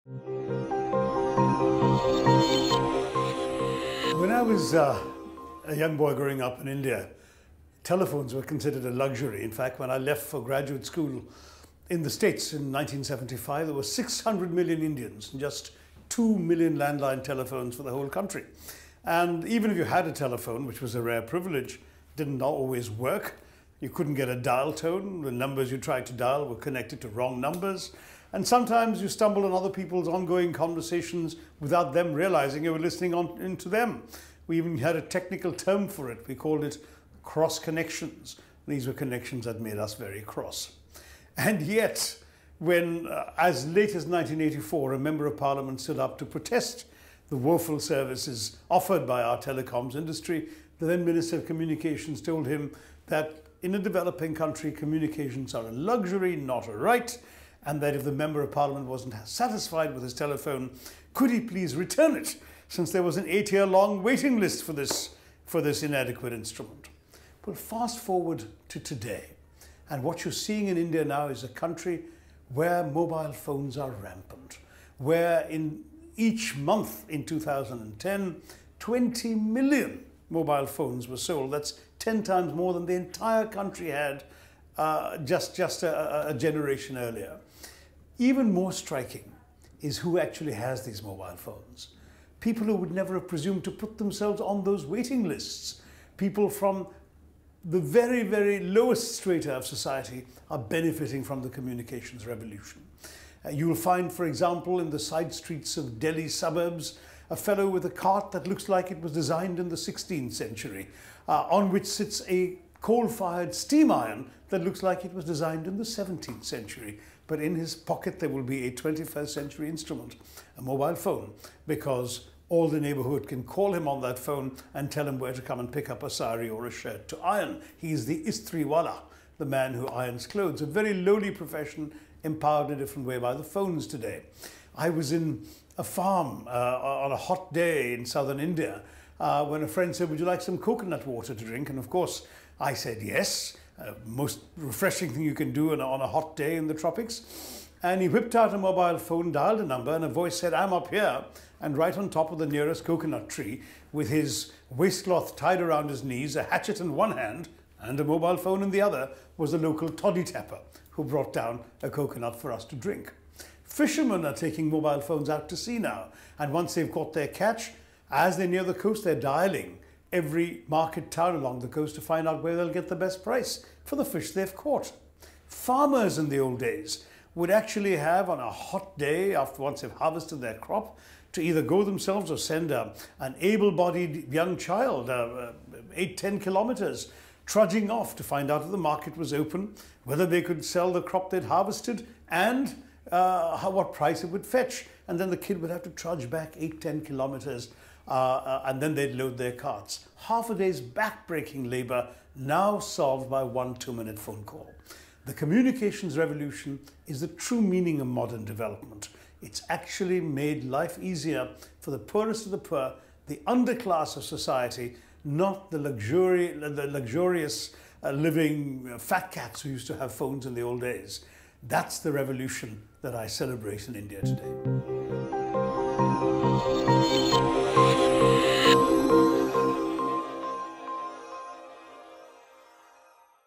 When I was a young boy growing up in India, telephones were considered a luxury. In fact, when I left for graduate school in the States in 1975, there were 600 million Indians and just 2 million landline telephones for the whole country. And even if you had a telephone, which was a rare privilege, didn't always work. You couldn't get a dial tone. The numbers you tried to dial were connected to wrong numbers. And sometimes you stumbled on other people's ongoing conversations without them realizing you were listening into them. We even had a technical term for it. We called it cross connections. These were connections that made us very cross. And yet, when as late as 1984, a member of parliament stood up to protest the woeful services offered by our telecoms industry, the then Minister of Communications told him that in a developing country, communications are a luxury, not a right, and that if the Member of Parliament wasn't satisfied with his telephone, could he please return it, since there was an 8-year-long waiting list for this inadequate instrument. But fast forward to today, and what you're seeing in India now is a country where mobile phones are rampant, where in each month in 2010, 20 million mobile phones were sold. That's 10 times more than the entire country had just a generation earlier. Even more striking is who actually has these mobile phones. People who would never have presumed to put themselves on those waiting lists. People from the very, very lowest strata of society are benefiting from the communications revolution. You will find, for example, in the side streets of Delhi suburbs, a fellow with a cart that looks like it was designed in the 16th century, on which sits a coal-fired steam iron that looks like it was designed in the 17th century. But in his pocket there will be a 21st century instrument, a mobile phone, because all the neighborhood can call him on that phone and tell him where to come and pick up a sari or a shirt to iron. He's the istriwala, the man who irons clothes, a very lowly profession empowered in a different way by the phones today. I was in a farm on a hot day in southern India when a friend said, "Would you like some coconut water to drink?" And of course I said yes, most refreshing thing you can do on a hot day in the tropics. And he whipped out a mobile phone, dialed a number, and a voice said, "I'm up here," and right on top of the nearest coconut tree, with his waistcloth tied around his knees, a hatchet in one hand and a mobile phone in the other, was the local toddy tapper who brought down a coconut for us to drink. Fishermen are taking mobile phones out to sea now, and once they've caught their catch, as they near the coast, they're dialing every market town along the coast to find out where they'll get the best price for the fish they've caught. Farmers in the old days would actually have, on a hot day, once they've harvested their crop, to either go themselves or send an able-bodied young child 8-10 kilometers trudging off to find out if the market was open, whether they could sell the crop they'd harvested, and what price it would fetch. And then the kid would have to trudge back 8-10 kilometers and then they'd load their carts. Half a day's back-breaking labor now solved by one 2-minute phone call. The communications revolution is the true meaning of modern development. It's actually made life easier for the poorest of the poor, the underclass of society, not the luxurious living fat cats who used to have phones in the old days. That's the revolution that I celebrate in India today.